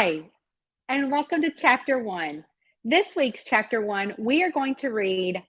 Hi, and welcome to Chapter 1. This week's Chapter 1, we are going to read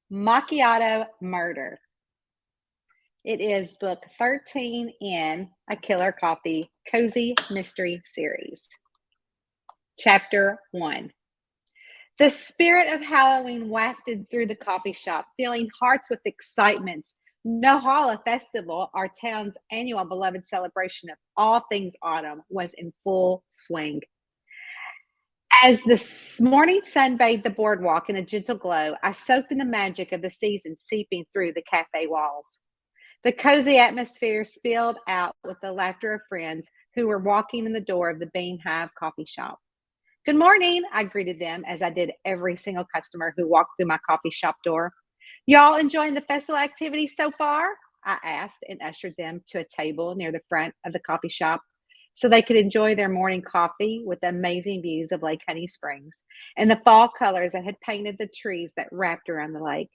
Macchiato Murder. It is book 13 in A Killer Coffee Cozy Mystery Series. Chapter 1. The spirit of Halloween wafted through the coffee shop, filling hearts with excitement. Nohala Festival, our town's annual beloved celebration of all things autumn, was in full swing. As the morning sun bathed the boardwalk in a gentle glow, I soaked in the magic of the season seeping through the cafe walls. The cozy atmosphere spilled out with the laughter of friends who were walking in the door of the Bean Hive Coffee Shop. Good morning, I greeted them as I did every single customer who walked through my coffee shop door. Y'all enjoying the festival activity so far? I asked and ushered them to a table near the front of the coffee shop so they could enjoy their morning coffee with amazing views of Lake Honey Springs and the fall colors that had painted the trees that wrapped around the lake.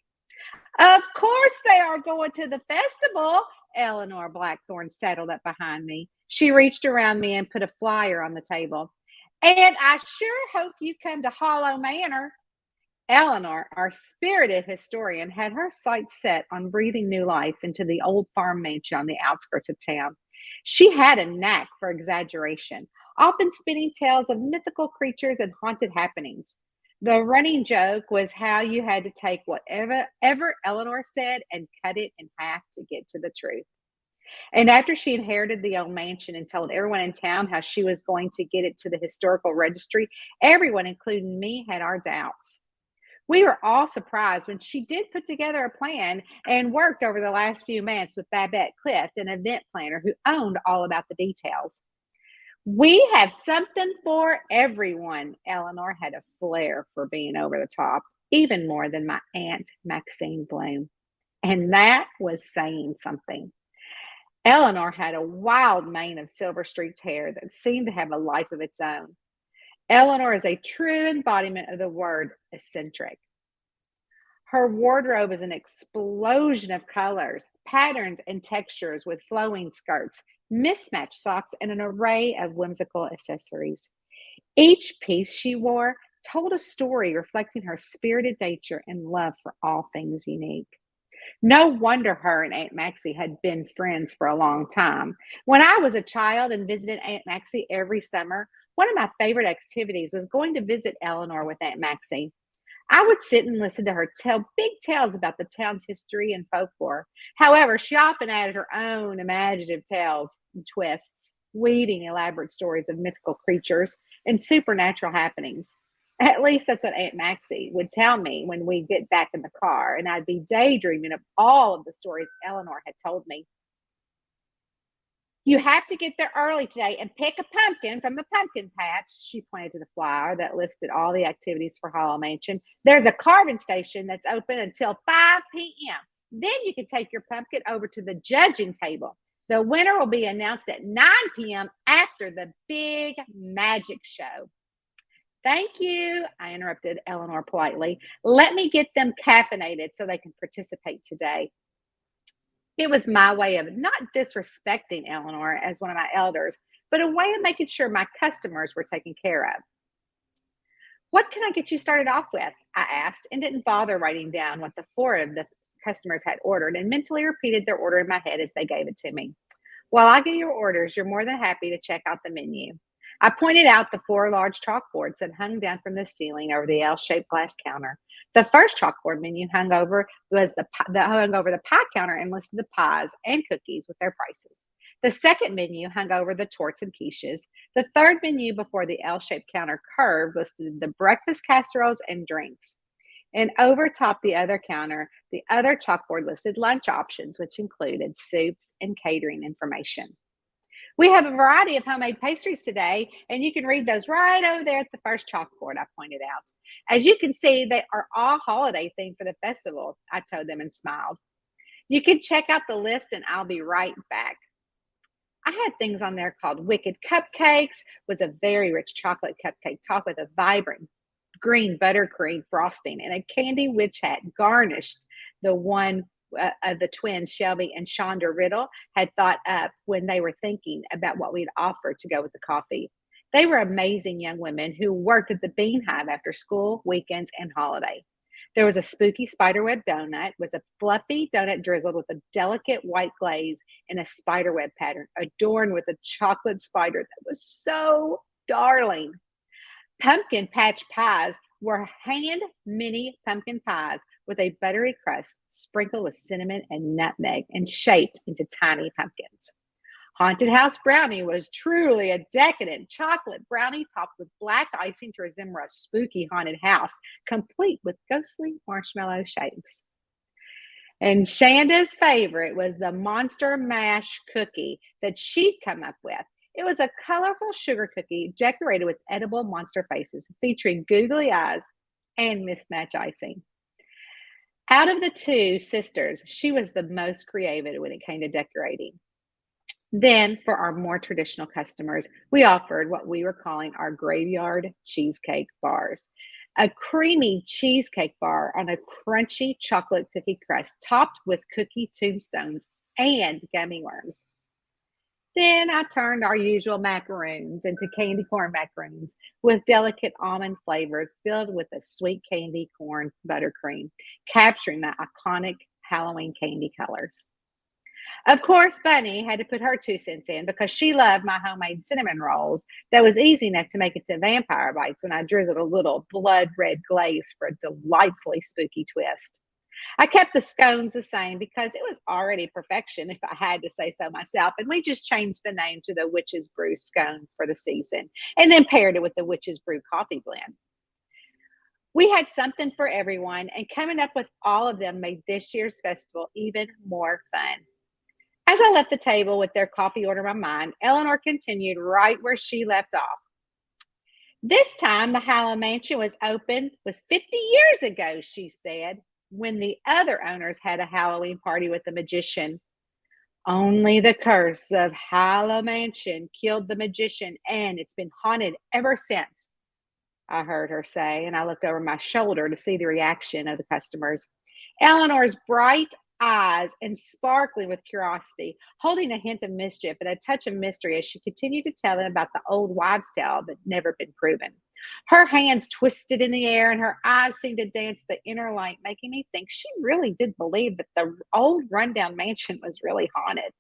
Of course they are going to the festival. Eleanor Blackthorn settled up behind me. She reached around me and put a flyer on the table. And I sure hope you come to Hollow Manor. Eleanor, our spirited historian, had her sights set on breathing new life into the old farm mansion on the outskirts of town. She had a knack for exaggeration, often spinning tales of mythical creatures and haunted happenings. The running joke was how you had to take whatever Eleanor said and cut it in half to get to the truth. And after she inherited the old mansion and told everyone in town how she was going to get it to the historical registry, everyone, including me, had our doubts. We were all surprised when she did put together a plan and worked over the last few months with Babette Clift, an event planner who owned all about the details. We have something for everyone. Eleanor had a flair for being over the top, even more than my Aunt Maxine Bloom. And that was saying something. Eleanor had a wild mane of silver streaked hair that seemed to have a life of its own. Eleanor is a true embodiment of the word eccentric. Her wardrobe is an explosion of colors, patterns, and textures with flowing skirts, mismatched socks, and an array of whimsical accessories. Each piece she wore told a story reflecting her spirited nature and love for all things unique. No wonder her and Aunt Maxie had been friends for a long time. When I was a child and visited Aunt Maxie every summer, one of my favorite activities was going to visit Eleanor with Aunt Maxie. I would sit and listen to her tell big tales about the town's history and folklore. However, she often added her own imaginative tales and twists, weaving elaborate stories of mythical creatures and supernatural happenings. At least that's what Aunt Maxie would tell me when we'd get back in the car, and I'd be daydreaming of all of the stories Eleanor had told me. You have to get there early today and pick a pumpkin from the pumpkin patch. She pointed to the flyer that listed all the activities for Hollow Mansion. There's a carving station that's open until 5 p.m. Then you can take your pumpkin over to the judging table. The winner will be announced at 9 p.m. after the big magic show. Thank you, I interrupted Eleanor politely. Let me get them caffeinated so they can participate today. It was my way of not disrespecting Eleanor as one of my elders, but a way of making sure my customers were taken care of. What can I get you started off with? I asked, and didn't bother writing down what the 4 of the customers had ordered, and mentally repeated their order in my head as they gave it to me. While I get your orders, you're more than happy to check out the menu. I pointed out the 4 large chalkboards that hung down from the ceiling over the L-shaped glass counter. The first chalkboard menu hung over the pie counter and listed the pies and cookies with their prices. The second menu hung over the torts and quiches. The third menu before the L-shaped counter curved listed the breakfast casseroles and drinks. And over top the other counter, the other chalkboard listed lunch options, which included soups and catering information. We have a variety of homemade pastries today, and you can read those right over there at the first chalkboard, I pointed out. As you can see, they are all holiday themed for the festival, I told them and smiled. You can check out the list, and I'll be right back. I had things on there called Wicked Cupcakes, was a very rich chocolate cupcake topped with a vibrant green buttercream frosting, and a candy witch hat garnished the one of the twins, Shelby and Shonda Riddle, had thought up when they were thinking about what we'd offer to go with the coffee. They were amazing young women who worked at the Bean Hive after school, weekends, and holiday. There was a spooky spiderweb donut with a fluffy donut drizzled with a delicate white glaze in a spiderweb pattern, adorned with a chocolate spider that was so darling. Pumpkin patch pies were hand mini pumpkin pies with a buttery crust sprinkled with cinnamon and nutmeg and shaped into tiny pumpkins. Haunted House Brownie was truly a decadent chocolate brownie topped with black icing to resemble a spooky haunted house, complete with ghostly marshmallow shapes. And Shanda's favorite was the Monster Mash cookie that she'd come up with. It was a colorful sugar cookie decorated with edible monster faces, featuring googly eyes and mismatched icing. Out of the two sisters, she was the most creative when it came to decorating. Then, for our more traditional customers, we offered what we were calling our graveyard cheesecake bars. A creamy cheesecake bar on a crunchy chocolate cookie crust topped with cookie tombstones and gummy worms. Then I turned our usual macaroons into candy corn macaroons with delicate almond flavors filled with a sweet candy corn buttercream, capturing the iconic Halloween candy colors. Of course, Bunny had to put her 2 cents in because she loved my homemade cinnamon rolls that was easy enough to make into vampire bites when I drizzled a little blood red glaze for a delightfully spooky twist. I kept the scones the same because it was already perfection if I had to say so myself, and we just changed the name to the Witch's Brew scone for the season and then paired it with the Witch's Brew coffee blend. We had something for everyone, and coming up with all of them made this year's festival even more fun. As I left the table with their coffee order in my mind, Eleanor continued right where she left off. This time the Hallow Mansion was 50 years ago, she said, when the other owners had a Halloween party with the magician. Only the curse of Hallow Mansion killed the magician, and it's been haunted ever since, I heard her say, and I looked over my shoulder to see the reaction of the customers. Eleanor's bright eyes and sparkling with curiosity, holding a hint of mischief and a touch of mystery as she continued to tell them about the old wives' tale that never been proven. Her hands twisted in the air and her eyes seemed to dance with the inner light, making me think she really did believe that the old rundown mansion was really haunted.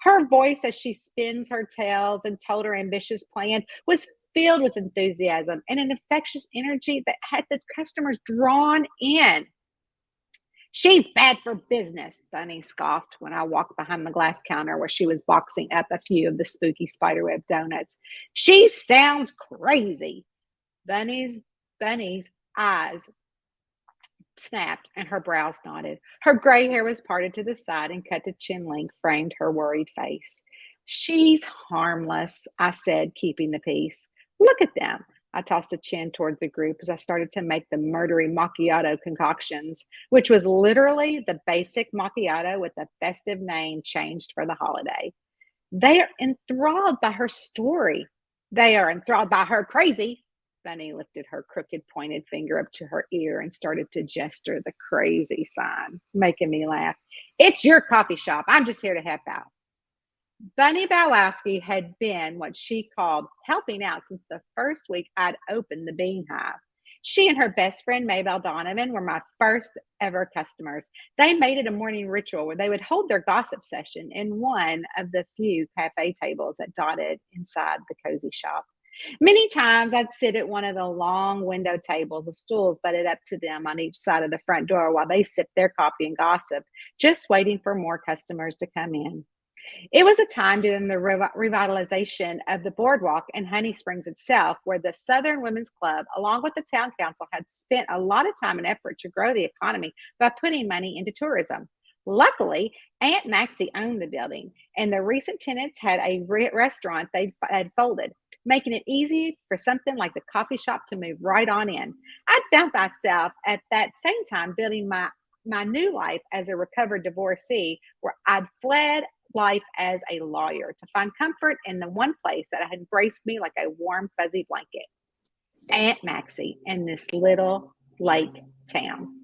Her voice, as she spins her tales and told her ambitious plan, was filled with enthusiasm and an infectious energy that had the customers drawn in. She's bad for business, Bunny scoffed when I walked behind the glass counter where she was boxing up a few of the spooky spiderweb donuts. She sounds crazy. Bunny's eyes snapped and her brows knotted. Her gray hair was parted to the side and cut to chin length framed her worried face. She's harmless, I said, keeping the peace. Look at them. I tossed a chin toward the group as I started to make the murdery macchiato concoctions, which was literally the basic macchiato with a festive name changed for the holiday. They are enthralled by her story. They are enthralled by her crazy. Bunny lifted her crooked pointed finger up to her ear and started to gesture the crazy sign, making me laugh. It's your coffee shop. I'm just here to help out. Bunny Bowowski had been what she called helping out since the first week I'd opened the Bean Hive. She and her best friend Maybelle Donovan were my first ever customers. They made it a morning ritual where they would hold their gossip session in one of the few cafe tables that dotted inside the cozy shop. Many times I'd sit at one of the long window tables with stools butted up to them on each side of the front door while they sipped their coffee and gossip, just waiting for more customers to come in. It was a time during the revitalization of the boardwalk and Honey Springs itself, where the Southern Women's Club, along with the town council, had spent a lot of time and effort to grow the economy by putting money into tourism. Luckily, Aunt Maxie owned the building, and the recent tenants had a restaurant they had folded, making it easy for something like the coffee shop to move right on in. I'd found myself at that same time building my new life as a recovered divorcee, where I'd fled life as a lawyer to find comfort in the one place that had embraced me like a warm, fuzzy blanket. Aunt Maxie in this little lake town.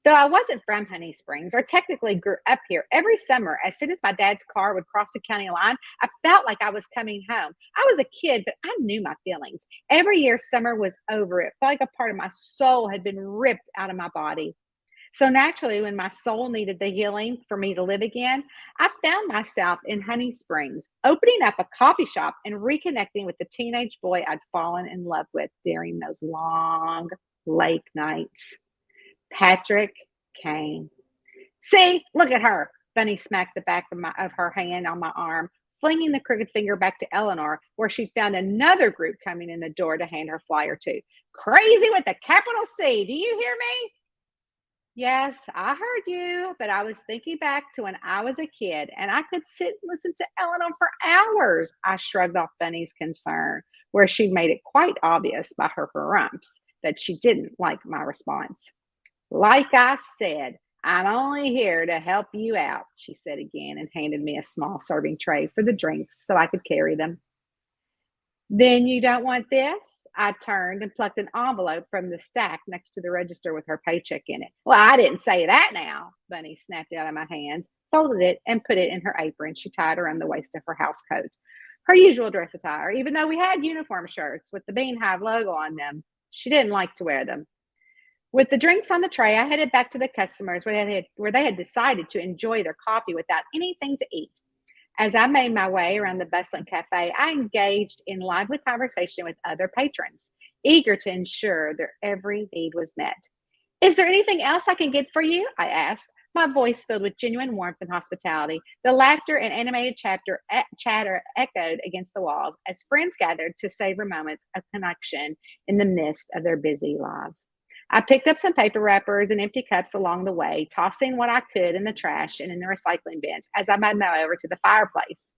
Though I wasn't from Honey Springs or technically grew up here, every summer, as soon as my dad's car would cross the county line, I felt like I was coming home. I was a kid, but I knew my feelings. Every year summer was over, it felt like a part of my soul had been ripped out of my body. So naturally, when my soul needed the healing for me to live again, I found myself in Honey Springs, opening up a coffee shop and reconnecting with the teenage boy I'd fallen in love with during those long lake nights. Patrick came. See, look at her. Bunny smacked the back of her hand on my arm, flinging the crooked finger back to Eleanor, where she'd found another group coming in the door to hand her flyer to. Crazy with a capital C. Do you hear me? Yes, I heard you, but I was thinking back to when I was a kid and I could sit and listen to Eleanor for hours. I shrugged off Bunny's concern, where she'd made it quite obvious by her grumps that she didn't like my response. Like I said, I'm only here to help you out, she said again and handed me a small serving tray for the drinks so I could carry them. Then you don't want this? I turned and plucked an envelope from the stack next to the register with her paycheck in it. Well, I didn't say that now. Bunny snapped it out of my hands, folded it, and put it in her apron she tied around the waist of her house coat. Her usual dress attire, even though we had uniform shirts with the Bean Hive logo on them. She didn't like to wear them. With the drinks on the tray, I headed back to the customers where they had decided to enjoy their coffee without anything to eat. As I made my way around the bustling cafe, I engaged in lively conversation with other patrons, eager to ensure their every need was met. Is there anything else I can get for you? I asked, my voice filled with genuine warmth and hospitality. The laughter and animated chatter echoed against the walls as friends gathered to savor moments of connection in the midst of their busy lives. I picked up some paper wrappers and empty cups along the way, tossing what I could in the trash and in the recycling bins as I made my way over to the fireplace.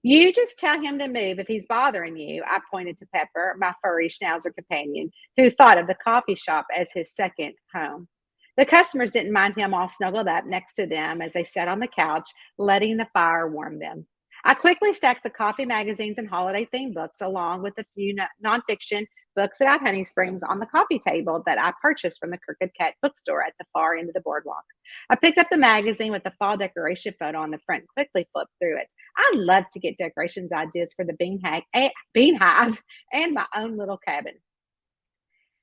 You just tell him to move if he's bothering you, I pointed to Pepper, my furry schnauzer companion, who thought of the coffee shop as his second home. The customers didn't mind him all snuggled up next to them as they sat on the couch, letting the fire warm them. I quickly stacked the coffee magazines and holiday-themed books along with a few nonfiction books about Honey Springs on the coffee table that I purchased from the Crooked Cat bookstore at the far end of the boardwalk. I picked up the magazine with the fall decoration photo on the front and quickly flipped through it. I love to get decorations ideas for the Bean Hive and my own little cabin.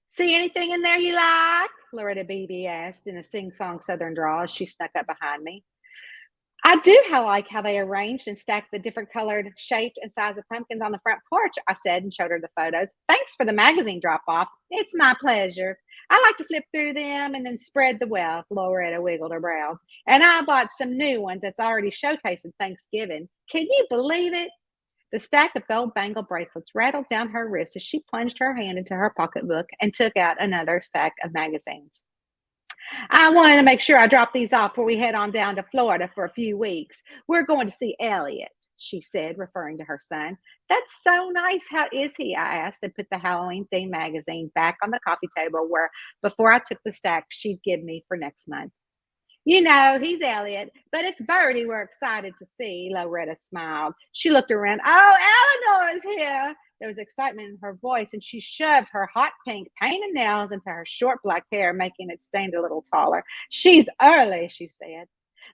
See anything in there you like? Loretta Beebe asked in a sing-song southern drawl as she snuck up behind me. I do like how they arranged and stacked the different colored, shaped, and size of pumpkins on the front porch, I said and showed her the photos. Thanks for the magazine drop-off. It's my pleasure. I like to flip through them and then spread the wealth, Loretta wiggled her brows. And I bought some new ones that's already showcased at Thanksgiving. Can you believe it? The stack of gold bangle bracelets rattled down her wrist as she plunged her hand into her pocketbook and took out another stack of magazines. I wanted to make sure I dropped these off before we head on down to Florida for a few weeks. We're going to see Elliot, she said, referring to her son. That's so nice. How is he? I asked and put the Halloween-themed magazine back on the coffee table where, before I took the stack she'd give me for next month. You know, he's Elliot, but it's Bertie we're excited to see, Loretta smiled. She looked around. Oh, Eleanor is here. There was excitement in her voice, and she shoved her hot pink painted nails into her short black hair, making it stand a little taller. She's early, she said.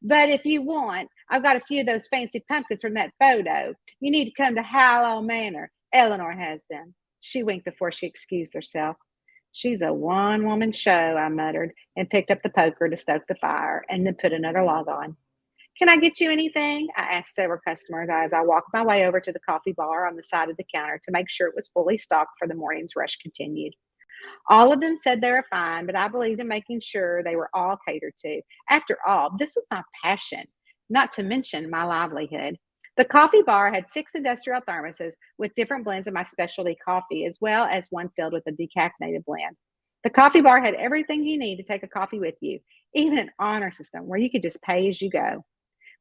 But if you want, I've got a few of those fancy pumpkins from that photo. You need to come to Hallow Manor. Eleanor has them. She winked before she excused herself. She's a one-woman show, I muttered, and picked up the poker to stoke the fire, and then put another log on. Can I get you anything? I asked several customers as I walked my way over to the coffee bar on the side of the counter to make sure it was fully stocked for the morning's rush continued. All of them said they were fine, but I believed in making sure they were all catered to. After all, this was my passion, not to mention my livelihood. The coffee bar had 6 industrial thermoses with different blends of my specialty coffee, as well as one filled with a decaffeinated blend. The coffee bar had everything you need to take a coffee with you, even an honor system where you could just pay as you go.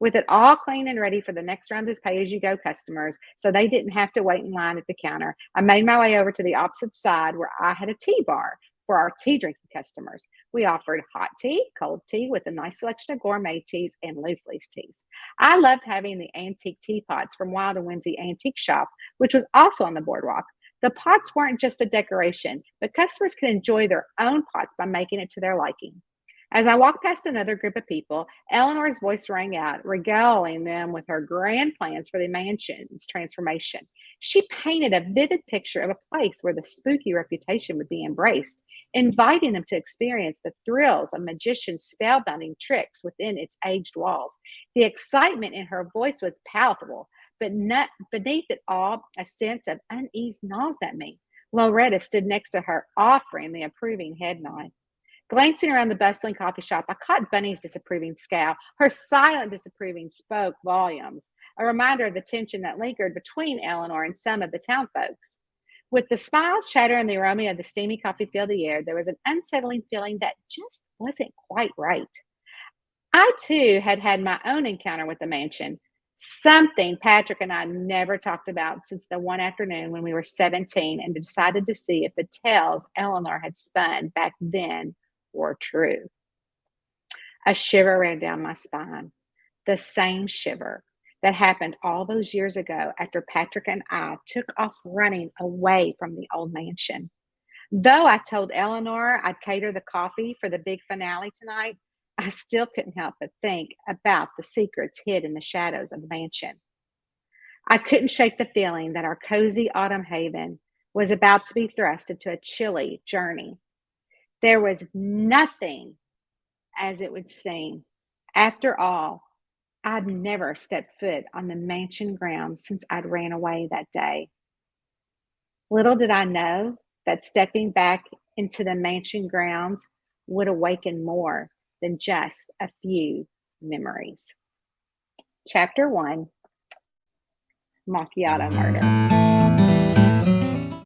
With it all clean and ready for the next round of pay-as-you-go customers, so they didn't have to wait in line at the counter, I made my way over to the opposite side where I had a tea bar for our tea-drinking customers. We offered hot tea, cold tea with a nice selection of gourmet teas and loose-leaf teas. I loved having the antique teapots from Wild and Whimsy Antique Shop, which was also on the boardwalk. The pots weren't just a decoration, but customers could enjoy their own pots by making it to their liking. As I walked past another group of people, Eleanor's voice rang out, regaling them with her grand plans for the mansion's transformation. She painted a vivid picture of a place where the spooky reputation would be embraced, inviting them to experience the thrills of magicians' spellbinding tricks within its aged walls. The excitement in her voice was palpable, but not beneath it all, a sense of unease gnawed at me. Loretta stood next to her, offering the approving head nod. Glancing around the bustling coffee shop, I caught Bunny's disapproving scowl. Her silent disapproving spoke volumes, a reminder of the tension that lingered between Eleanor and some of the town folks. With the smiles, chatter, and the aroma of the steamy coffee filled the air, there was an unsettling feeling that just wasn't quite right. I, too, had had my own encounter with the mansion, something Patrick and I never talked about since the one afternoon when we were 17 and decided to see if the tales Eleanor had spun back then were true. A shiver ran down my spine, the same shiver that happened all those years ago after Patrick and I took off running away from the old mansion. Though I told Eleanor I'd cater the coffee for the big finale tonight, I still couldn't help but think about the secrets hid in the shadows of the mansion. I couldn't shake the feeling that our cozy autumn haven was about to be thrust into a chilly journey. There was nothing as it would seem. After all, I'd never stepped foot on the mansion grounds since I'd ran away that day. Little did I know that stepping back into the mansion grounds would awaken more than just a few memories. Chapter 1, Macchiato Murder.